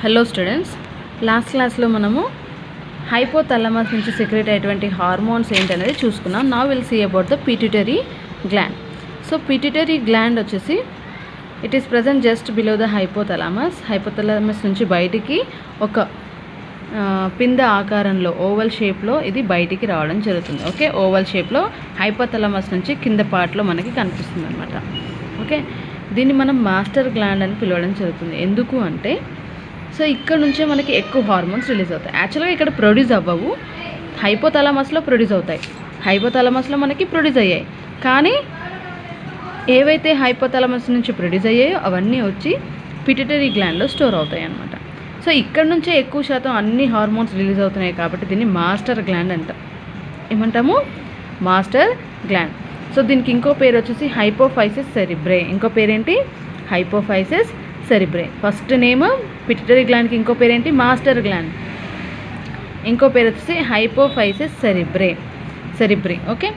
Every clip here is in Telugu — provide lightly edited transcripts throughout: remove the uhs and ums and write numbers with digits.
హలో స్టూడెంట్స్, లాస్ట్ క్లాస్లో మనము హైపోథాలమస్ నుంచి సెక్రెట్ అయ్యేటువంటి హార్మోన్స్ ఏంటనేది చూసుకున్నాం. Now will see about the pituitary gland. So pituitary gland వచ్చేసి it is present just below the hypothalamus. Hypothalamus నుంచి బయటికి ఒక పింద ఆకారంలో ఓవల్ షేప్లో ఇది బయటికి రావడం జరుగుతుంది. ఓకే, ఓవల్ షేప్లో హైపోథాలమస్ నుంచి కింద పార్ట్లో మనకి కనిపిస్తుంది అనమాట. ఓకే, దీన్ని మనం మాస్టర్ గ్లాండ్ అని పిలవడం జరుగుతుంది. ఎందుకు అంటే సో ఇక్కడ నుంచే మనకి ఎక్కువ హార్మోన్స్ రిలీజ్ అవుతాయి. యాక్చువల్గా ఇక్కడ ప్రొడ్యూస్ అవ్వవు, హైపోథాలమస్లో ప్రొడ్యూస్ అవుతాయి. హైపోథాలమస్లో మనకి ప్రొడ్యూస్ అయ్యాయి, కానీ ఏవైతే హైపోథాలమస్ నుంచి ప్రొడ్యూస్ అయ్యాయో అవన్నీ వచ్చి పిట్యూటరీ గ్లాండ్లో స్టోర్ అవుతాయి అన్నమాట. సో ఇక్కడ నుంచే ఎక్కువ శాతం అన్ని హార్మోన్స్ రిలీజ్ అవుతున్నాయి కాబట్టి దీన్ని మాస్టర్ గ్లాండ్ అంటాం. ఏమంటాము? Master gland. సో దీనికి ఇంకో పేరు వచ్చేసి హైపోఫైసిస్ సెరిబ్రే. ఇంకో పేరేంటి? హైపోఫైసిస్ సెరిబ్రే. ఫస్ట్ నేమ్ పిట్యూటరీ గ్లాండ్కి ఇంకో పేరేంటి? Master gland. ఇంకో పేరు వచ్చేసి హైపోఫైసిస్ సెరిబ్రే. ఓకే,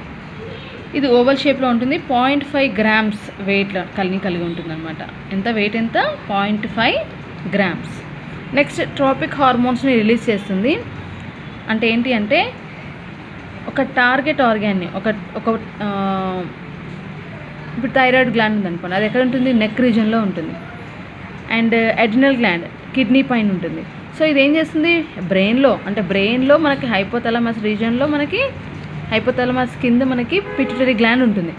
ఇది ఓవల్ షేప్లో ఉంటుంది. 0.5 grams వెయిట్ కలిగి ఉంటుంది అనమాట. ఎంత వెయిట్? ఎంత? 0.5 grams. నెక్స్ట్ ట్రోపిక్ హార్మోన్స్ని రిలీజ్ చేస్తుంది. అంటే ఏంటి అంటే ఒక టార్గెట్ ఆర్గాన్ని ఇప్పుడు థైరాయిడ్ గ్లాండ్ ఉందనుకోండి, అది ఎక్కడ ఉంటుంది? నెక్ రీజన్లో ఉంటుంది. అండ్ అడ్రినల్ గ్లాండ్ కిడ్నీ పైన ఉంటుంది. సో ఇది ఏం చేస్తుంది? బ్రెయిన్లో మనకి హైపోథాలమస్ రీజన్లో మనకి హైపోథాలమస్ కింద మనకి పిట్యూటరీ గ్లాండ్ ఉంటుంది.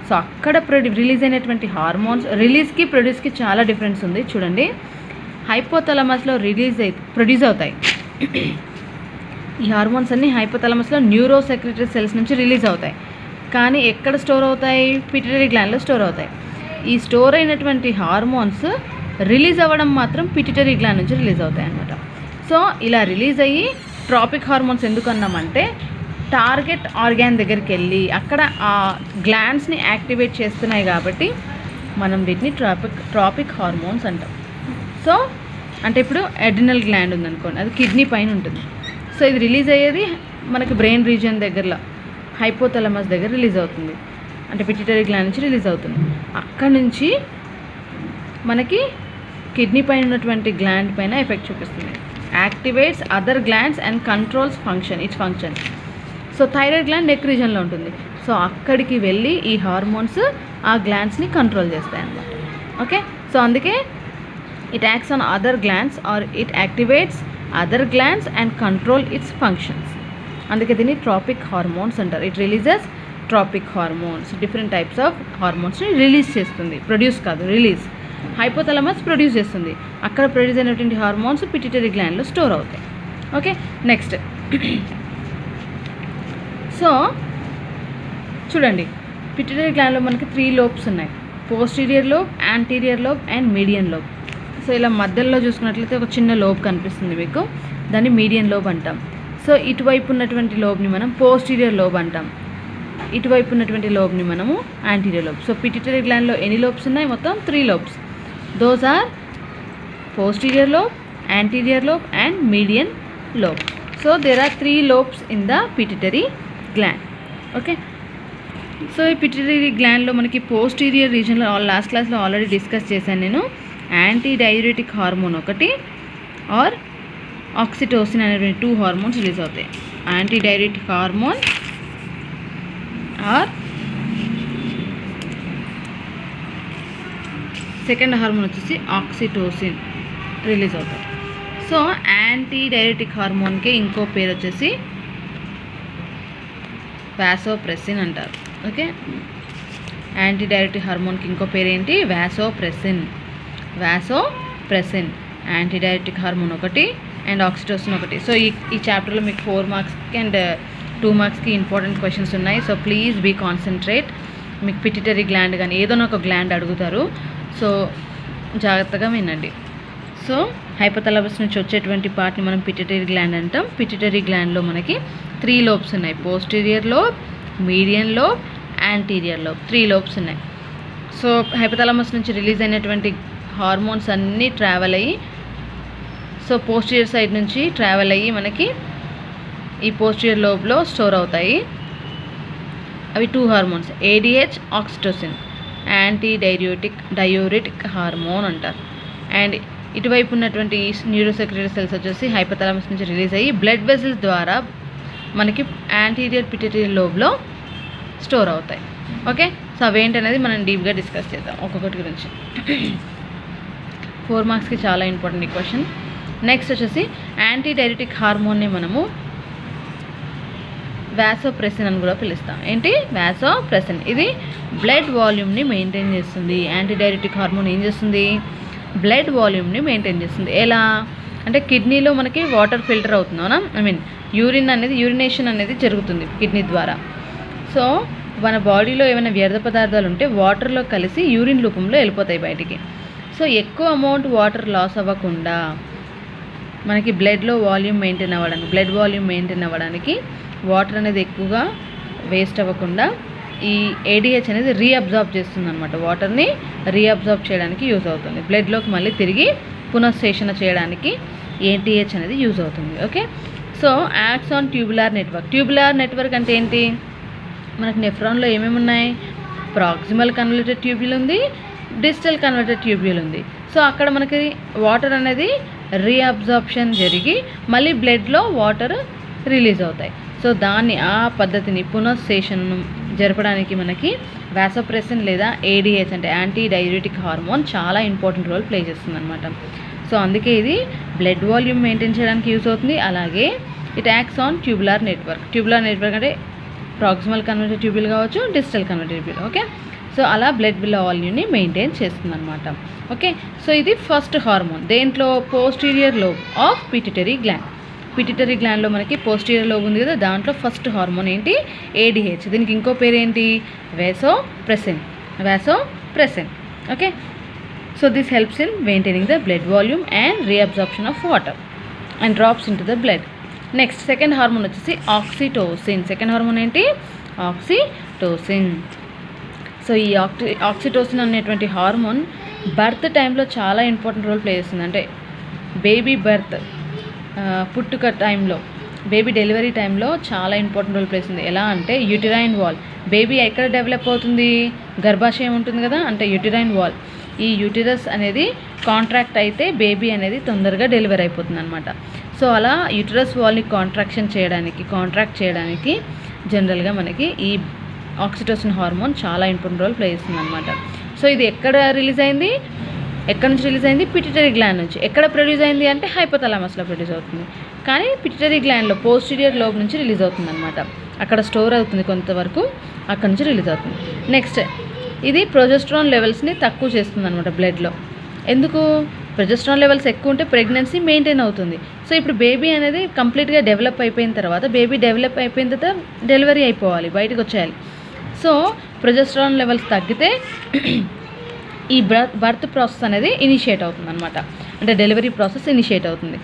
సో అక్కడ రిలీజ్ అయినటువంటి హార్మోన్స్, రిలీజ్కి ప్రొడ్యూస్కి చాలా డిఫరెన్స్ ఉంది. చూడండి, హైపోథాలమస్లో ప్రొడ్యూస్ అవుతాయి ఈ హార్మోన్స్ అన్నీ. హైపోథాలమస్లో న్యూరో సెక్రెటరీ సెల్స్ నుంచి రిలీజ్ అవుతాయి, కానీ ఎక్కడ స్టోర్ అవుతాయి? పిట్యూటరీ గ్లాండ్లో స్టోర్ అవుతాయి. ఈ స్టోర్ అయినటువంటి హార్మోన్స్ రిలీజ్ అవ్వడం మాత్రం పిట్యూటరీ గ్లాండ్ నుంచి రిలీజ్ అవుతాయి అన్నమాట. సో ఇలా రిలీజ్ అయ్యి ట్రాపిక్ హార్మోన్స్ ఎందుకు అన్నామంటే టార్గెట్ ఆర్గాన్ దగ్గరికి వెళ్ళి అక్కడ ఆ గ్లాండ్స్ని యాక్టివేట్ చేస్తున్నాయి కాబట్టి మనం వీటిని ట్రాపిక్ హార్మోన్స్ అంటాం. సో అంటే ఇప్పుడు అడ్రినల్ గ్లాండ్ ఉందనుకోండి, అది కిడ్నీ పైన ఉంటుంది. సో ఇది రిలీజ్ అయ్యేది మనకి బ్రెయిన్ రీజియన్ దగ్గరలో హైపోథాలమస్ దగ్గర రిలీజ్ అవుతుంది. అంటే పిట్యూటరీ గ్లాండ్ నుంచి రిలీజ్ అవుతుంది. అక్కడ నుంచి మనకి కిడ్నీ పైన ఉన్నటువంటి గ్లాండ్ పైన ఎఫెక్ట్ చూపిస్తుంది. Activates other glands and controls its function. So thyroid gland neck రీజన్లో ఉంటుంది. సో అక్కడికి వెళ్ళి ఈ హార్మోన్స్ ఆ గ్లాండ్స్ని కంట్రోల్ చేస్తాయి అన్నమాట. ఓకే, సో అందుకే it acts on other glands or it activates other glands and control its functions. అందుకే దీన్ని ట్రాపిక్ హార్మోన్స్ అంటారు. It releases tropic hormones. Different types of హార్మోన్స్ని రిలీజ్ చేస్తుంది, ప్రొడ్యూస్ కాదు, రిలీజ్. హైపోథాలమస్ ప్రొడ్యూస్ చేస్తుంది. అక్కడ ప్రొడ్యూస్ అయినటువంటి హార్మోన్స్ పిట్యూటరీ గ్లాండ్లో స్టోర్ అవుతాయి. ఓకే, నెక్స్ట్ సో చూడండి, పిట్యూటరీ గ్లాండ్లో మనకి 3 lobes ఉన్నాయి. Posterior lobe, anterior lobe and median lobe. So ఇలా మధ్యలో చూసుకున్నట్లయితే ఒక చిన్న లోబ్ కనిపిస్తుంది మీకు, దాన్ని మీడియన్ లోబ్ అంటాం. సో ఇటువైపు ఉన్నటువంటి లోబ్ని మనం పోస్టీరియర్ లోబ్ అంటాం, ఇటువైపు ఉన్నటువంటి లోబ్ని మనము యాంటీరియర్ లోబ్. సో పిట్యూటరీ గ్లాండ్లో ఎన్ని లోబ్స్ ఉన్నాయి? మొత్తం 3 lobes. Those are posterior lobe, anterior lobe and median lobe. So there are 3 lobes in the pituitary gland. Okay, so ఈ పిట్యూటరీ గ్లాండ్లో మనకి పోస్టీరియర్ రీజన్లో లాస్ట్ క్లాస్లో ఆల్రెడీ డిస్కస్ చేశాను నేను. యాంటీ డయూరెటిక్ హార్మోన్ ఒకటి ఆర్ ఆక్సిటోసిన్ అనేటువంటి 2 హార్మోన్స్ రిలీజ్ అవుతాయి. Anti diuretic hormone or second hormone వచ్చేసి ఆక్సిటోసిన్ రిలీజ్ అవుతాయి. సో యాంటీ డయూరెటిక్ హార్మోన్కి ఇంకో పేరు వచ్చేసి వాసోప్రెసిన్ అంటారు. ఓకే, యాంటీ డయూరెటిక్ హార్మోన్కి ఇంకో పేరు ఏంటి? వాసోప్రెసిన్. యాంటీ డయూరెటిక్ హార్మోన్ ఒకటి అండ్ ఆక్సిటోసిన్ ఒకటి. సో ఈ చాప్టర్లో మీకు 4 మార్క్స్కి అండ్ 2 మార్క్స్కి ఇంపార్టెంట్ క్వశ్చన్స్ ఉన్నాయి. So please be concentrate. మీకు పిట్యూటరీ గ్లాండ్ కానీ ఏదైనా ఒక గ్లాండ్ అడుగుతారు, సో జాగ్రత్తగా వినండి. సో హైపోథాలమస్ నుంచి వచ్చేటువంటి పార్ట్ని మనం పిట్యూటరీ గ్లాండ్ అంటాం. పిట్యూటరీ గ్లాండ్లో మనకి 3 lobes ఉన్నాయి. Posterior lobe, median lobe, anterior lobe. 3 lobes ఉన్నాయి. సో హైపోథాలమస్ నుంచి రిలీజ్ అయినటువంటి హార్మోన్స్ అన్నీ ట్రావెల్ అయ్యి, సో పోస్టీరియర్ సైడ్ నుంచి ట్రావెల్ అయ్యి మనకి ఈ పోస్టీరియర్ లోబ్లో స్టోర్ అవుతాయి. అవి 2 hormones, ADH, oxytocin. Anti diuretic hormone అంటారు. అండ్ ఇటువైపు ఉన్నటువంటి న్యూరోసెక్రెటరీ సెల్స్ వచ్చేసి హైపోథాలమస్ నుంచి రిలీజ్ అయ్యి బ్లడ్ వెసల్స్ ద్వారా మనకి యాంటీరియర్ పిట్యూటరీ లోబ్లో స్టోర్ అవుతాయి. ఓకే, సో అవేంటనేది మనం డీప్గా డిస్కస్ చేద్దాం ఒక్కొక్కటి గురించి. 4 మార్క్స్కి చాలా ఇంపార్టెంట్ ఈ క్వశ్చన్. నెక్స్ట్ వచ్చేసి యాంటీ డైరెటిక్ హార్మోన్ని మనము వాసోప్రెసిన్ అని కూడా పిలుస్తాం. ఏంటి? వాసోప్రెసిన్. ఇది బ్లడ్ వాల్యూమ్ని మెయింటైన్ చేస్తుంది. యాంటీ డైరెటిక్ హార్మోన్ ఏం చేస్తుంది? బ్లడ్ వాల్యూమ్ని మెయింటైన్ చేస్తుంది. ఎలా అంటే కిడ్నీలో మనకి వాటర్ ఫిల్టర్ అవుతుంది, అవునా? యూరినేషన్ అనేది జరుగుతుంది కిడ్నీ ద్వారా. సో మన బాడీలో ఏమైనా వ్యర్థ పదార్థాలు ఉంటే వాటర్లో కలిసి యూరిన్ రూపంలో వెళ్ళిపోతాయి బయటికి. సో ఎక్కువ అమౌంట్ వాటర్ లాస్ అవ్వకుండా మనకి బ్లడ్ వాల్యూమ్ మెయింటైన్ అవ్వడానికి వాటర్ అనేది ఎక్కువగా వేస్ట్ అవ్వకుండా ఈ ఏడిహెచ్ అనేది రీఅబ్జార్బ్ చేస్తుంది అనమాట. వాటర్ని రీఅబ్జార్బ్ చేయడానికి యూజ్ అవుతుంది. బ్లడ్లోకి మళ్ళీ తిరిగి పునఃశేషణ చేయడానికి ఏటీహెచ్ అనేది యూజ్ అవుతుంది. Okay, so acts on tubular network. Tubular network అంటే ఏంటి? మనకి నెఫ్రాన్లో ఏమేమి ఉన్నాయి? ప్రాక్సిమల్ కన్వల్యూటెడ్ ట్యూబ్యూల్ ఉంది, డిజిటల్ కన్వర్టెడ్ ట్యూబ్యూల్ ఉంది. సో అక్కడ మనకి వాటర్ అనేది రీఅబ్జార్ప్షన్ జరిగి మళ్ళీ బ్లడ్లో వాటర్ రిలీజ్ అవుతాయి. సో ఆ పద్ధతిని పునఃశేషణను జరపడానికి మనకి వాసోప్రెసిన్ లేదా ఏడిహెచ్ అంటే యాంటీ డైయూరెటిక్ హార్మోన్ చాలా ఇంపార్టెంట్ రోల్ ప్లే చేస్తుంది అనమాట. సో అందుకే ఇది బ్లడ్ వాల్యూమ్ మెయింటైన్ చేయడానికి యూజ్ అవుతుంది. అలాగే it acts on tubular network. Tubular network అంటే ప్రాక్సిమల్ కన్వర్టెడ్ ట్యూబ్యూల్ కావచ్చు, digital converted tubule. Okay, so అలా బ్లడ్ వాల్యూమ్ని మెయింటైన్ చేస్తుంది అనమాట. ఓకే, సో ఇది ఫస్ట్ హార్మోన్. దేంట్లో? Posterior lobe of pituitary gland. Pituitary గ్లాండ్లో మనకి పోస్టీరియర్ లోబ్ ఉంది కదా, దాంట్లో ఫస్ట్ హార్మోన్ ఏంటి? ఏడిహెచ్. దీనికి ఇంకో పేరు ఏంటి? Vasopressin. Okay, so this helps in maintaining the blood volume and reabsorption of water and drops in to the blood. Next second hormone వచ్చేసి ఆక్సిటోసిన్. సెకండ్ హార్మోన్ ఏంటి? ఆక్సిటోసిన్. సో ఈ ఆక్సిటోసిన్ అనేటువంటి హార్మోన్ బర్త్ టైంలో చాలా ఇంపార్టెంట్ రోల్ ప్లే చేస్తుంది. అంటే బేబీ బర్త్ పుట్టుక టైంలో, బేబీ డెలివరీ టైంలో చాలా ఇంపార్టెంట్ రోల్ ప్లే చేస్తుంది. ఎలా అంటే యూటిరైన్ వాల్. బేబీ ఎక్కడ డెవలప్ అవుతుంది? గర్భాశయం ఉంటుంది కదా, అంటే యూటిరైన్ వాల్. ఈ యూటిరస్ అనేది కాంట్రాక్ట్ అయితే బేబీ అనేది తొందరగా డెలివరీ అయిపోతుంది అనమాట. సో అలా యూటిరస్ వాల్ని కాంట్రాక్ట్ చేయడానికి జనరల్గా మనకి ఈ ఆక్సిటోసిన్ హార్మోన్ చాలా ఇంపార్టెంట్ రోల్ ప్లే చేస్తుంది అనమాట. సో ఇది ఎక్కడ నుంచి రిలీజ్ అయింది? పిట్యూటరీ గ్లాండ్ నుంచి. ఎక్కడ ప్రొడ్యూస్ అయింది అంటే హైపోథాలమస్లో ప్రొడ్యూస్ అవుతుంది. కానీ పిట్యూటరీ గ్లాండ్లో పోస్టీరియర్ లోబ్ నుంచి రిలీజ్ అవుతుంది అనమాట. అక్కడ స్టోర్ అవుతుంది కొంతవరకు, అక్కడ నుంచి రిలీజ్ అవుతుంది. నెక్స్ట్ ఇది ప్రొజెస్ట్రాన్ లెవెల్స్ని తక్కువ చేస్తుంది అనమాట బ్లడ్లో. ఎందుకు? ప్రొజెస్ట్రాన్ లెవెల్స్ ఎక్కువ ఉంటే ప్రెగ్నెన్సీ మెయింటైన్ అవుతుంది. సో ఇప్పుడు బేబీ అనేది కంప్లీట్గా డెవలప్ అయిపోయిన తర్వాత డెలివరీ అయిపోవాలి, బయటకు వచ్చేయాలి. సో ప్రొజెస్ట్రాన్ లెవెల్స్ తగ్గితే ఈ బర్త్ ప్రాసెస్ అనేది ఇనిషియేట్ అవుతుంది అనమాట. అంటే డెలివరీ ప్రాసెస్ ఇనిషియేట్ అవుతుంది.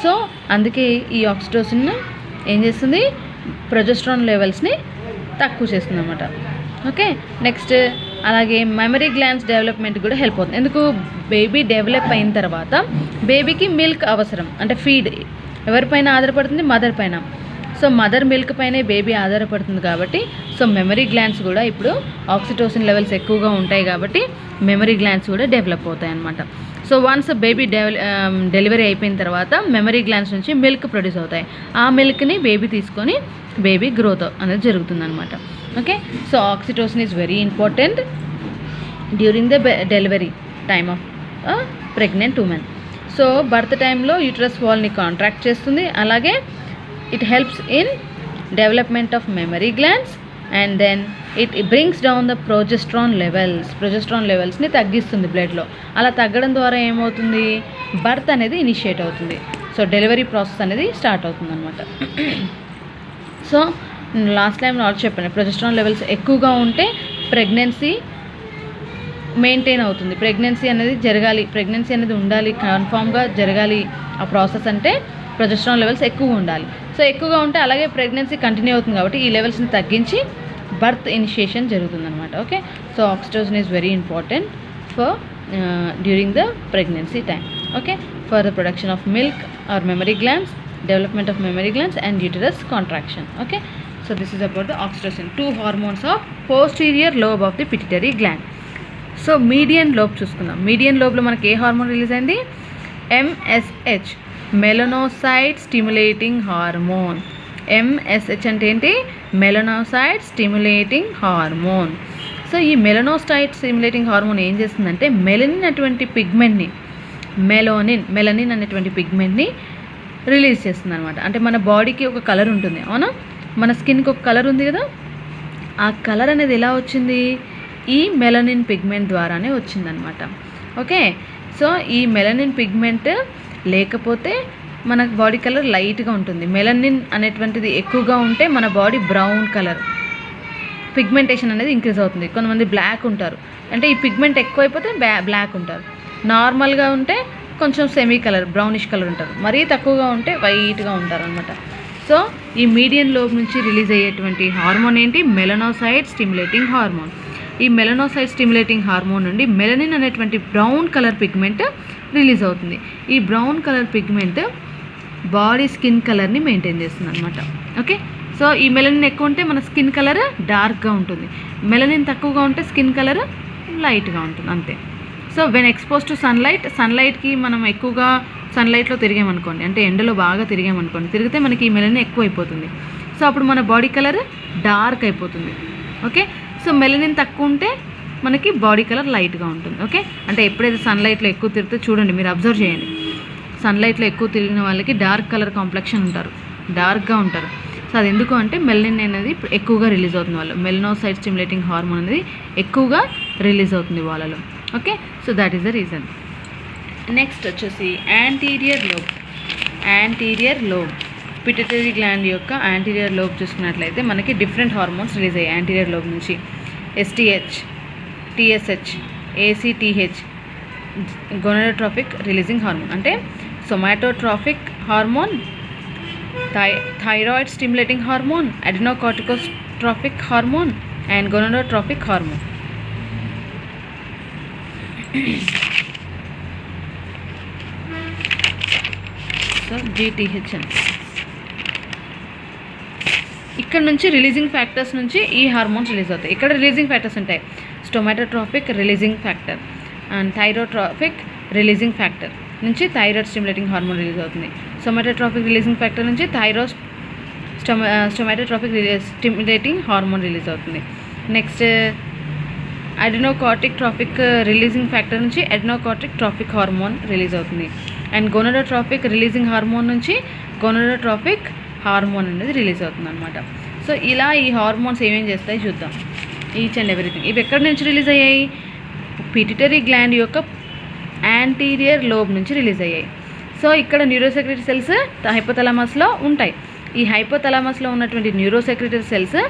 సో అందుకే ఈ ఆక్సిటోసిన్ ఏం చేస్తుంది? ప్రొజెస్ట్రాన్ లెవెల్స్ని తక్కువ చేస్తుంది అనమాట. ఓకే, నెక్స్ట్ అలాగే మెమరీ గ్లాండ్స్ డెవలప్మెంట్ కూడా హెల్ప్ అవుతుంది. ఎందుకు? బేబీ డెవలప్ అయిన తర్వాత బేబీకి మిల్క్ అవసరం. అంటే ఫీడ్ ఎవరిపైన ఆధారపడుతుంది? మదర్ పైన. సో మదర్ మిల్క్ పైనే బేబీ ఆధారపడుతుంది కాబట్టి సో మెమరీ గ్లాండ్స్ కూడా ఇప్పుడు ఆక్సిటోసిన్ లెవెల్స్ ఎక్కువగా ఉంటాయి కాబట్టి మెమరీ గ్లాండ్స్ కూడా డెవలప్ అవుతాయి అన్నమాట. సో వన్స్ బేబీ డెలివరీ అయిపోయిన తర్వాత మెమరీ గ్లాండ్స్ నుంచి మిల్క్ ప్రొడ్యూస్ అవుతాయి. ఆ మిల్క్ని బేబీ తీసుకొని బేబీ గ్రోత్ అనేది జరుగుతుందన్నమాట. Okay, so oxytocin is very important during the delivery time of pregnant women. So birth టైంలో యూట్రస్ వాల్ని కాంట్రాక్ట్ చేస్తుంది. అలాగే it helps in development of mammary glands and then it brings down the progesterone levels ని తగ్గిస్తుంది బ్లడ్లో. అలా తగ్గడం ద్వారా ఏమవుతుంది? బర్త్ అనేది ఇనిషియేట్ అవుతుంది. సో డెలివరీ ప్రాసెస్ అనేది స్టార్ట్ అవుతుంది అనమాట. సో లాస్ట్ టైం ఆల్రెడీ చెప్పాను, ప్రొజెస్ట్రాన్ లెవెల్స్ ఎక్కువగా ఉంటే ప్రెగ్నెన్సీ మెయింటైన్ అవుతుంది. ప్రెగ్నెన్సీ అనేది ఉండాలి, కన్ఫామ్గా జరగాలి ఆ ప్రాసెస్ అంటే ప్రొజెస్ట్రాన్ లెవెల్స్ ఎక్కువ ఉండాలి. సో ఎక్కువగా ఉంటే అలాగే ప్రెగ్నెన్సీ కంటిన్యూ అవుతుంది కాబట్టి ఈ లెవెల్స్ని తగ్గించి బర్త్ ఇనిషియేషన్ జరుగుతుందన్నమాట. Okay, so oxytocin is very important for during the pregnancy time. Okay, for the production of milk are memory glands, development of memory glands and uterus contraction. Okay, so this is about the oxytocin, 2 hormones of posterior lobe of the pituitary gland. So median lobe చూసుకుందాం. మీడియన్ లోబ్లో మనకి ఏ హార్మోన్ రిలీజ్ అయింది? MSH melanocyte stimulating hormone. MSH అంటే ఏంటి? Melanocyte stimulating hormone. సో ఈ మెలనోసైట్ స్టిమ్యులేటింగ్ హార్మోన్ ఏం చేస్తుందంటే మెలనిన్ అటువంటి పిగ్మెంట్ని మెలనిన్ అనేటువంటి పిగ్మెంట్ని రిలీజ్ చేస్తుంది అనమాట. అంటే మన బాడీకి ఒక కలర్ ఉంటుంది, అవునా? మన స్కిన్కి ఒక కలర్ ఉంది కదా, ఆ కలర్ అనేది ఎలా వచ్చింది? ఈ మెలనిన్ పిగ్మెంట్ ద్వారానే వచ్చిందనమాట. ఓకే, సో ఈ మెలనిన్ పిగ్మెంట్ లేకపోతే మన బాడీ కలర్ లైట్గా ఉంటుంది. మెలనిన్ అనేటువంటిది ఎక్కువగా ఉంటే మన బాడీ బ్రౌన్ కలర్, పిగ్మెంటేషన్ అనేది ఇంక్రీజ్ అవుతుంది. కొంతమంది బ్లాక్ ఉంటారు, అంటే ఈ పిగ్మెంట్ ఎక్కువైపోతే బ్లాక్ ఉంటారు. నార్మల్గా ఉంటే కొంచెం సెమీ కలర్ బ్రౌనిష్ కలర్ ఉంటారు, మరీ తక్కువగా ఉంటే వైట్గా ఉంటారు అనమాట. సో ఈ మీడియన్ లోబ్ నుంచి రిలీజ్ అయ్యేటువంటి హార్మోన్ ఏంటి? Melanocyte stimulating hormone. ఈ మెలనోసైట్ స్టిమ్యులేటింగ్ హార్మోన్ నుండి మెలనిన్ అనేటువంటి బ్రౌన్ కలర్ పిగ్మెంట్ రిలీజ్ అవుతుంది. ఈ brown colour pigment body skin కలర్ని మెయింటైన్ చేస్తుంది అనమాట. ఓకే, సో ఈ మెలనిన్ ఎక్కువ ఉంటే మన స్కిన్ కలర్ డార్క్గా ఉంటుంది, మెలనిన్ తక్కువగా ఉంటే స్కిన్ కలర్ లైట్గా ఉంటుంది, అంతే. సో వెన్ ఎక్స్పోజ్ టు సన్లైట్కి మనం ఎక్కువగా సన్లైట్లో తిరిగామనుకోండి, అంటే ఎండలో బాగా తిరిగామనుకోండి, తిరిగితే మనకి ఈ మెలనిన్ ఎక్కువ అయిపోతుంది. సో అప్పుడు మన బాడీ కలర్ డార్క్ అయిపోతుంది. ఓకే, సో మెలనిన్ తక్కువ ఉంటే మనకి బాడీ కలర్ లైట్గా ఉంటుంది. ఓకే, అంటే ఎప్పుడైతే సన్లైట్లో ఎక్కువ తిరిగితే చూడండి, మీరు అబ్జర్వ్ చేయండి, సన్లైట్లో ఎక్కువ తిరిగిన వాళ్ళకి డార్క్ కలర్ కాంప్లెక్షన్ ఉంటారు, డార్క్గా ఉంటారు. సో అది ఎందుకు అంటే మెలనిన్ అనేది ఎక్కువగా రిలీజ్ అవుతుంది వాళ్ళు, మెలనోసైట్ స్టిమ్యులేటింగ్ హార్మోన్ అనేది ఎక్కువగా రిలీజ్ అవుతుంది వాళ్ళలో. Okay, so that is the reason. Next వచ్చేసి యాంటీరియర్ లోబ్. పిట్యూటరీ గ్లాండ్ యొక్క యాంటీరియర్ లోబ్ చూసుకున్నట్లయితే మనకి డిఫరెంట్ హార్మోన్స్ రిలీజ్ అయ్యాయి యాంటీరియర్ లోబ్ నుంచి. STH, TSH, ACTH gonadotropic releasing hormone, అంటే somatotropic hormone, thyroid stimulating hormone, adrenocorticotropic hormone and gonadotropic hormone. So GTH అని ఇక్కడ నుంచి రిలీజింగ్ ఫ్యాక్టర్స్ నుంచి ఈ హార్మోన్స్ రిలీజ్ అవుతాయి. ఇక్కడ రిలీజింగ్ ఫ్యాక్టర్స్ ఉంటాయి, somatotropic releasing factor and thyrotropic releasing factor నుంచి థైరాయిడ్ స్టిమ్యులేటింగ్ హార్మోన్ రిలీజ్ అవుతుంది. సొమాటోట్రోపిక్ రిలీజింగ్ ఫ్యాక్టర్ నుంచి స్టొమాటోట్రోపిక్ స్టిమ్యులేటింగ్ హార్మోన్ రిలీజ్ అవుతుంది. Next adrenocorticotropic releasing factor నుంచి అడినోకార్టిక్ ట్రోపిక్ హార్మోన్ రిలీజ్ అవుతుంది. అండ్ గొనాడోట్రోపిక్ రిలీజింగ్ హార్మోన్ నుంచి గొనాడోట్రోపిక్ హార్మోన్ అనేది రిలీజ్ అవుతుంది అనమాట. సో ఇలా ఈ హార్మోన్స్ ఏమేం చేస్తాయి చూద్దాం, ఈచ్ అండ్ ఎవ్రీథింగ్. ఇవి ఎక్కడి నుంచి రిలీజ్ అయ్యాయి? పిట్యూటరీ గ్లాండ్ యొక్క యాంటీరియర్ లోబ్ నుంచి రిలీజ్ అయ్యాయి. సో ఇక్కడ న్యూరోసెక్రెటరీ సెల్స్ హైపోథలామస్లో ఉంటాయి. ఈ హైపోథలామస్లో ఉన్నటువంటి న్యూరోసెక్రెటరీ సెల్స్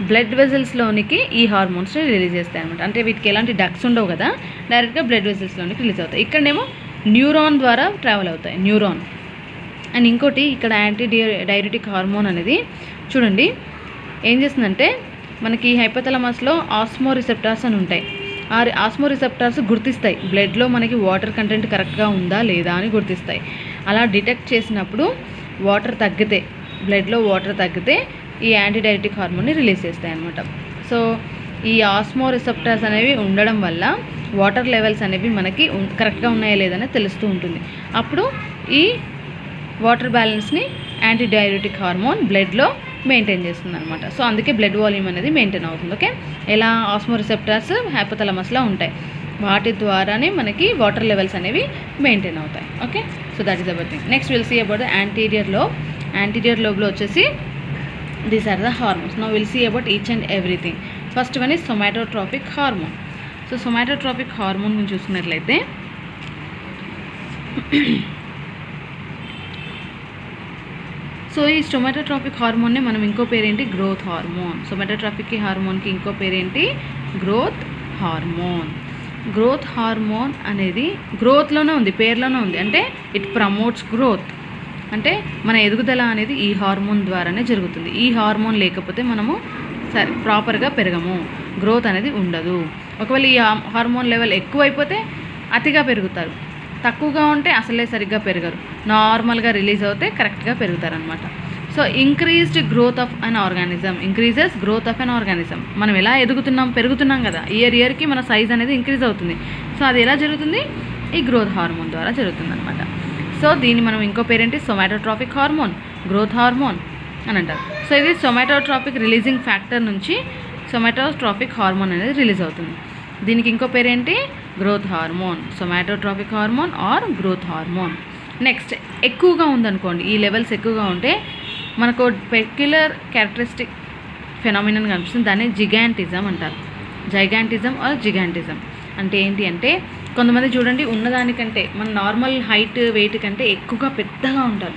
బ్లడ్ వెజల్స్లోనికి ఈ హార్మోన్స్ని రిలీజ్ చేస్తాయి అనమాట. అంటే వీటికి ఎలాంటి డక్స్ ఉండవు కదా, డైరెక్ట్గా బ్లడ్ వెజల్స్లోనికి రిలీజ్ అవుతాయి. ఇక్కడనేమో న్యూరాన్ ద్వారా ట్రావెల్ అవుతాయి, న్యూరాన్. అండ్ ఇంకోటి ఇక్కడ డైరెటిక్ హార్మోన్ అనేది చూడండి ఏం చేస్తుందంటే మనకి హైపోథలామస్లో ఆస్మో రిసెప్టార్స్ అని ఉంటాయి. ఆ ఆస్మో రిసెప్టార్స్ గుర్తిస్తాయి బ్లడ్లో మనకి వాటర్ కంటెంట్ కరెక్ట్గా ఉందా లేదా అని గుర్తిస్తాయి. అలా డిటెక్ట్ చేసినప్పుడు వాటర్ తగ్గితే, బ్లడ్లో వాటర్ తగ్గితే ఈ యాంటీడైరెటిక్ హార్మోన్ని రిలీజ్ చేస్తాయి అన్నమాట. సో ఈ ఆస్మో రిసెప్టార్స్ అనేవి ఉండడం వల్ల వాటర్ లెవెల్స్ అనేవి మనకి కరెక్ట్గా ఉన్నాయా లేదని తెలుస్తూ ఉంటుంది. అప్పుడు ఈ వాటర్ బ్యాలెన్స్ని యాంటీడైరెటిక్ హార్మోన్ బ్లడ్లో మెయింటైన్ చేస్తుంది అనమాట. సో అందుకే బ్లడ్ వాల్యూమ్ అనేది మెయింటైన్ అవుతుంది. ఓకే, ఎలా ఆస్మో రిసెప్టార్స్ హైపోథలామస్లో ఉంటాయి, వాటి ద్వారానే మనకి వాటర్ లెవెల్స్ అనేవి మెయింటైన్ అవుతాయి. Okay, so that is about thing. Next will see about the anterior lobe. Anterior లోబ్లో వచ్చేసి these are the hormones. Now will see about each and everything. First one is somatotropic hormone. So somatotropic hormone గురించి చూసుకున్నట్లయితే సో ఈ సొమాటోట్రోపిక్ హార్మోన్నే మనం ఇంకో పేరేంటి? Growth hormone. సొమాటోట్రోపిక్ హార్మోన్కి ఇంకో పేరేంటి? Growth hormone. గ్రోత్ హార్మోన్ అనేది గ్రోత్లోనే ఉంది, పేర్లోనే ఉంది. అంటే ఇట్ ప్రమోట్స్ గ్రోత్, అంటే మన ఎదుగుదల అనేది ఈ హార్మోన్ ద్వారానే జరుగుతుంది. ఈ హార్మోన్ లేకపోతే మనము ప్రాపర్గా పెరగము, గ్రోత్ అనేది ఉండదు. ఒకవేళ ఈ హార్మోన్ లెవెల్ ఎక్కువైపోతే అతిగా పెరుగుతారు, తక్కువగా ఉంటే అసలే సరిగ్గా పెరగరు, నార్మల్గా రిలీజ్ అవుతే కరెక్ట్గా పెరుగుతారనమాట. So increased growth of an organism, increases growth of an organism. మనం ఎలా పెరుగుతున్నాం కదా, ఇయర్కి మన సైజ్ అనేది ఇంక్రీజ్ అవుతుంది. సో అది ఎలా జరుగుతుంది? ఈ గ్రోత్ హార్మోన్ ద్వారా జరుగుతుందన్నమాట. సో దీన్ని మనం ఇంకో పేరేంటి సొమాటోట్రాపిక్ హార్మోన్, గ్రోత్ హార్మోన్ అని అంటారు. సో ఇది సొమాటోట్రాపిక్ రిలీజింగ్ ఫ్యాక్టర్ నుంచి సొమాటోట్రాపిక్ హార్మోన్ అనేది రిలీజ్ అవుతుంది. దీనికి ఇంకో పేరేంటి growth hormone, somatotropic hormone or growth hormone. Next ఎక్కువగా ఉందనుకోండి, ఈ లెవెల్స్ ఎక్కువగా ఉంటే మనకు పెక్యులర్ క్యారెక్టరిస్టిక్ ఫెనామినన్ కనిపిస్తుంది. దాన్ని జిగాంటిజం అంటారు. జైగాంటిజం ఆర్ జిగాంటిజం అంటే ఏంటి అంటే కొంతమంది చూడండి ఉన్నదానికంటే మన నార్మల్ హైట్ వెయిట్ కంటే ఎక్కువగా పెద్దగా ఉంటారు.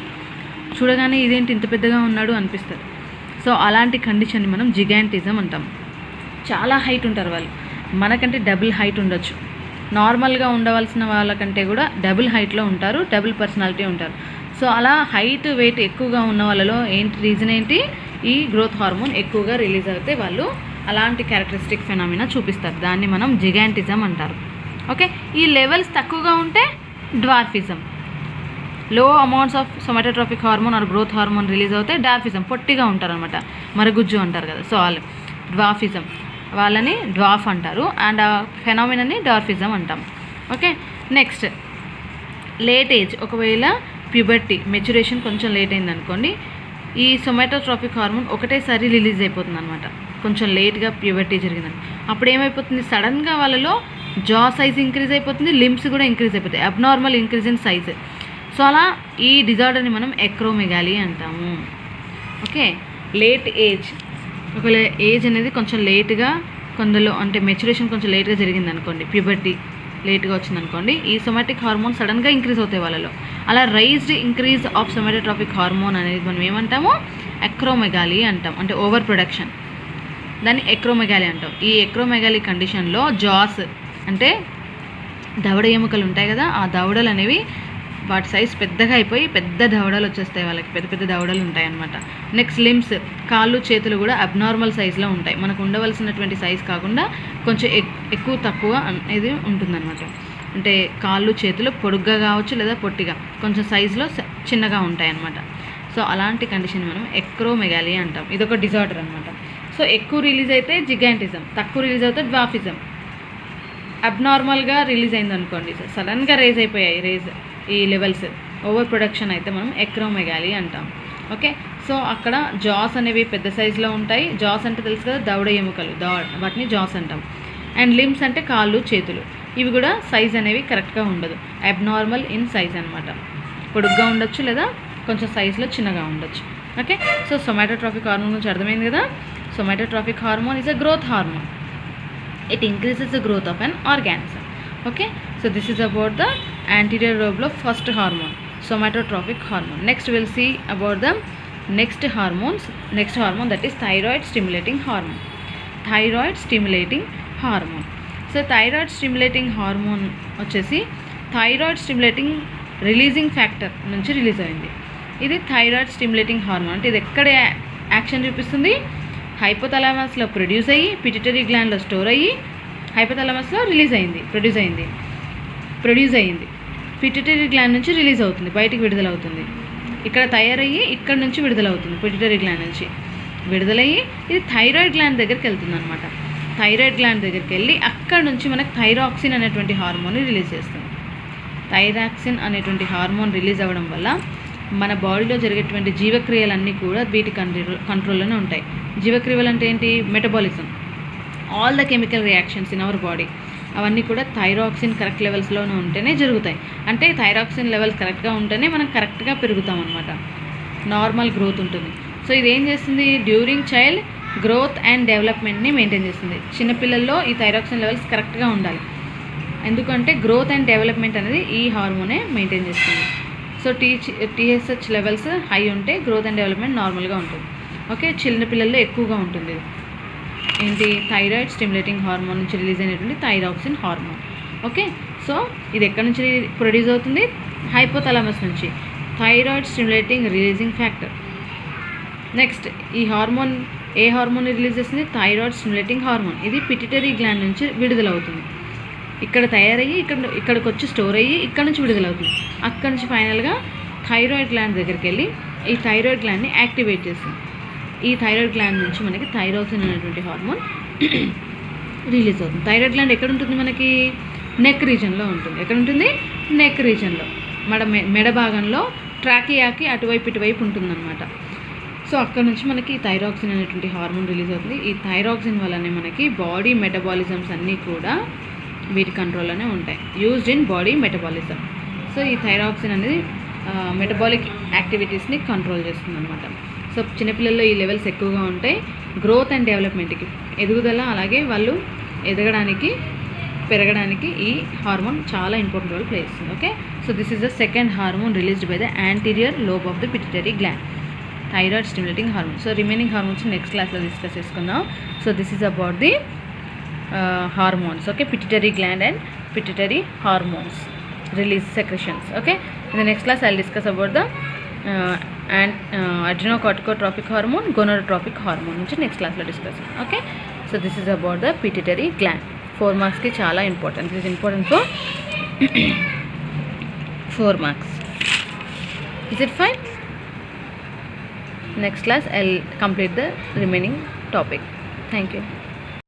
చూడగానే ఇదేంటి ఇంత పెద్దగా ఉన్నాడు అనిపిస్తుంది. సో అలాంటి కండిషన్ని మనం జిగాంటిజం అంటాం. చాలా హైట్ ఉంటారు వాళ్ళు, మనకంటే డబుల్ హైట్ ఉండొచ్చు. నార్మల్గా ఉండవలసిన వాళ్ళకంటే కూడా డబుల్ హైట్లో ఉంటారు, డబుల్ పర్సనాలిటీ ఉంటారు. సో అలా హైట్ వెయిట్ ఎక్కువగా ఉన్న వాళ్ళలో రీజన్ ఏంటి, ఈ గ్రోత్ హార్మోన్ ఎక్కువగా రిలీజ్ అవుతే వాళ్ళు అలాంటి క్యారెక్టరిస్టిక్ ఫెనామినా చూపిస్తారు. దాన్ని మనం జిగాంటిజం అంటారు. ఓకే, ఈ లెవెల్స్ తక్కువగా ఉంటే dwarfism. Low amounts of somatotropic hormone or growth hormone release అవుతే డార్ఫిజం, పొట్టిగా ఉంటారనమాట, మరుగుజ్జు అంటారు కదా. సో వాళ్ళు డ్వార్ఫిజం, వాళ్ళని డ్వార్ఫ్ అంటారు. అండ్ ఆ ఫెనామినాని డార్ఫిజం అంటాం. ఓకే, నెక్స్ట్ లేట్ ఏజ్, ఒకవేళ ప్యూబర్టీ మెచ్యురేషన్ కొంచెం లేట్ అయింది అనుకోండి, ఈ సొమాటోట్రాపిక్ హార్మోన్ ఒకటేసారి రిలీజ్ అయిపోతుంది అనమాట. కొంచెం లేట్గా ప్యూబర్టీ జరిగిందని అప్పుడు ఏమైపోతుంది, సడన్గా వాళ్ళలో జా సైజ్ ఇంక్రీజ్ అయిపోతుంది, లిమ్స్ కూడా ఇంక్రీజ్ అయిపోతాయి, abnormal increase in size. So అలా ఈ డిజార్డర్ని మనం ఎక్రోమెగాలీ అంటాము. ఓకే, లేట్ ఏజ్, ఒకవేళ ఏజ్ అనేది కొంచెం లేట్గా కొందరిలో అంటే మెచ్యురేషన్ కొంచెం లేట్గా జరిగింది అనుకోండి, ప్యూబర్టీ లేట్గా వచ్చిందనుకోండి, ఈ సొమాటిక్ హార్మోన్ సడన్గా ఇంక్రీజ్ అవుతాయి వాళ్ళలో. అలా raised increase of somatotropic hormone అనేది మనం ఏమంటాము, ఎక్రోమెగాలీ అంటాం. అంటే ఓవర్ ప్రొడక్షన్, దాన్ని ఎక్రోమెగాలీ అంటాం. ఈ ఎక్రోమెగాలీ కండిషన్లో జాస్ అంటే దవడ ఎముకలు ఉంటాయి కదా, ఆ దవడలు అనేవి వాటి సైజ్ పెద్దగా అయిపోయి పెద్ద దవడలు వచ్చేస్తాయి, వాళ్ళకి పెద్ద పెద్ద దవడలు ఉంటాయి అన్నమాట. నెక్స్ట్ లిమ్స్, కాళ్ళు చేతులు కూడా అబ్నార్మల్ సైజ్లో ఉంటాయి, మనకు ఉండవలసినటువంటి సైజ్ కాకుండా కొంచెం ఎక్కువ తక్కువ అనేది ఉంటుందన్నమాట. అంటే కాళ్ళు చేతులు పొడుగ్గా కావచ్చు లేదా పొట్టిగా కొంచెం సైజులో చిన్నగా ఉంటాయి అన్నమాట. సో అలాంటి కండిషన్ మనం ఎక్రోమెగాలీ అంటాం. ఇదొక డిజార్డర్ అనమాట. సో ఎక్కువ రిలీజ్ అయితే జిగాంటిజం, తక్కువ రిలీజ్ అయితే డ్వార్ఫిజం. అబ్నార్మల్గా రిలీజ్ అయింది అనుకోండి, సడన్గా రేజ్ అయిపోయాయి ఈ లెవెల్స్, ఓవర్ ప్రొడక్షన్ అయితే మనం ఎక్రోమెగాలీ అంటాం. ఓకే, సో అక్కడ జాస్ అనేవి పెద్ద సైజులో ఉంటాయి. జాస్ అంటే తెలుసు కదా, దవడ ఎముకలు, వాటిని జాస్ అంటాం. అండ్ లిమ్స్ అంటే కాళ్ళు చేతులు, ఇవి కూడా సైజ్ అనేవి కరెక్ట్గా ఉండదు, అబ్నార్మల్ ఇన్ సైజ్ అనమాట. పొడుగ్గా ఉండొచ్చు లేదా కొంచెం సైజులో చిన్నగా ఉండొచ్చు. ఓకే, సో సొమాటోట్రాపిక్ హార్మోన్ గురించి అర్థమైంది కదా. Somatotropic hormone is a growth hormone. It increases the growth of an organism. Okay, so this is about the anterior lobe of first hormone, somatotropic hormone. Next we'll see about the next hormone that is thyroid stimulating hormone. Thyroid stimulating hormone. So thyroid stimulating hormone వచ్చేసి థైరాయిడ్ స్టిమ్యులేటింగ్ రిలీజింగ్ ఫ్యాక్టర్ నుంచి రిలీజ్ అయింది. ఇది థైరాయిడ్ స్టిమ్యులేటింగ్ హార్మోన్. అంటే ఇది ఎక్కడ యాక్షన్ చూపిస్తుంది, హైపోథాలమస్లో ప్రొడ్యూస్ అయ్యి పిట్యూటరీ గ్లాండ్లో స్టోర్ అయ్యి హైపోథాలమస్లో ప్రొడ్యూస్ అయ్యింది, పిట్యూటరీ గ్లాండ్ నుంచి రిలీజ్ అవుతుంది, బయటికి విడుదలవుతుంది. ఇక్కడ తయారయ్యి ఇక్కడ నుంచి విడుదలవుతుంది, పిట్యూటరీ గ్లాండ్ నుంచి విడుదలయ్యి ఇది థైరాయిడ్ గ్లాండ్ దగ్గరికి వెళ్తుంది అనమాట. థైరాయిడ్ గ్లాండ్ దగ్గరికి వెళ్ళి అక్కడ నుంచి మనకు థైరాక్సిన్ అనేటువంటి హార్మోన్ని రిలీజ్ చేస్తుంది. థైరాక్సిన్ అనేటువంటి హార్మోన్ రిలీజ్ అవ్వడం వల్ల మన బాడీలో జరిగేటువంటి జీవక్రియలన్నీ కూడా వీటి కంట్రోల్లోనే ఉంటాయి. జీవక్రియలు అంటే ఏంటి, metabolism, all the chemical reactions in our body, అవన్నీ కూడా థైరాక్సిన్ కరెక్ట్ లెవెల్స్లోనే ఉంటేనే జరుగుతాయి. అంటే థైరాక్సిన్ లెవెల్స్ కరెక్ట్గా ఉంటేనే మనం కరెక్ట్గా పెరుగుతాం అనమాట, నార్మల్ గ్రోత్ ఉంటుంది. సో ఇది ఏం చేస్తుంది, డ్యూరింగ్ చైల్డ్ గ్రోత్ అండ్ డెవలప్మెంట్ని మెయింటైన్ చేస్తుంది. చిన్నపిల్లల్లో ఈ థైరాక్సిన్ లెవెల్స్ కరెక్ట్గా ఉండాలి, ఎందుకంటే గ్రోత్ అండ్ డెవలప్మెంట్ అనేది ఈ హార్మోనే మెయింటైన్ చేస్తుంది. సో టీఎస్హెచ్ లెవెల్స్ హై ఉంటే గ్రోత్ అండ్ డెవలప్మెంట్ నార్మల్గా ఉంటుంది. ఓకే, చిన్నపిల్లల్లో ఎక్కువగా ఉంటుంది ఏంటి, థైరాయిడ్ స్టిమ్యులేటింగ్ హార్మోన్ నుంచి రిలీజ్ అయినటువంటి థైరాక్సిన్ హార్మోన్. ఓకే, సో ఇది ఎక్కడి నుంచి ప్రొడ్యూస్ అవుతుంది, హైపోథాలమస్ నుంచి, thyroid stimulating releasing factor. Next ఈ హార్మోన్ ఏ హార్మోన్ రిలీజ్ చేస్తుంది, థైరాయిడ్ స్టిమ్యులేటింగ్ హార్మోన్. ఇది పిట్యూటరీ గ్లాండ్ నుంచి విడుదలవుతుంది, ఇక్కడ తయారయ్యి ఇక్కడికి వచ్చి స్టోర్ అయ్యి ఇక్కడ నుంచి విడుదలవుతుంది. అక్కడ నుంచి ఫైనల్గా థైరాయిడ్ గ్లాండ్ దగ్గరికి వెళ్ళి ఈ థైరాయిడ్ గ్లాండ్ని యాక్టివేట్ చేస్తుంది. ఈ థైరాయిడ్ గ్లాండ్ నుంచి మనకి థైరాక్సిన్ అనేటువంటి హార్మోన్ రిలీజ్ అవుతుంది. థైరాయిడ్ గ్లాండ్ ఎక్కడ ఉంటుంది, మనకి నెక్ రీజన్లో ఉంటుంది. ఎక్కడ ఉంటుంది? నెక్ రీజన్లో, మెడ భాగంలో ట్రాకియాకి అటువైపు ఇటువైపు ఉంటుందన్నమాట. సో అక్కడ నుంచి మనకి థైరాక్సిన్ అనేటువంటి హార్మోన్ రిలీజ్ అవుతుంది. ఈ థైరాక్సిన్ వల్లనే మనకి బాడీ మెటబాలిజమ్స్ అన్నీ కూడా వీటి కంట్రోల్లోనే ఉంటాయి, used in body metabolism. So ఈ థైరాక్సిన్ అనేది మెటబాలిక్ యాక్టివిటీస్ని కంట్రోల్ చేస్తుంది అనమాట. సో చిన్నపిల్లల్లో ఈ లెవెల్స్ ఎక్కువగా ఉంటాయి. గ్రోత్ అండ్ డెవలప్మెంట్కి, ఎదుగుదల, అలాగే వాళ్ళు ఎదగడానికి, పెరగడానికి ఈ హార్మోన్ చాలా ఇంపార్టెంట్ రోల్ ప్లే చేస్తుంది. Okay, so this is the second hormone released by the anterior lobe of the pituitary gland, thyroid stimulating hormone. So remaining hormones next క్లాస్లో డిస్కస్ చేసుకుందాం. So this is about the hormones. Okay, pituitary gland and pituitary hormones release secretions. Okay, in the next class I'll discuss about the adrenocorticotropic hormone, gonadotropic hormone which next class lo discuss. Okay, so this is about the pituitary gland. 4 marks ki chala important. This is important for 4 marks. Is it fine? Next class I'll complete the remaining topic. Thank you.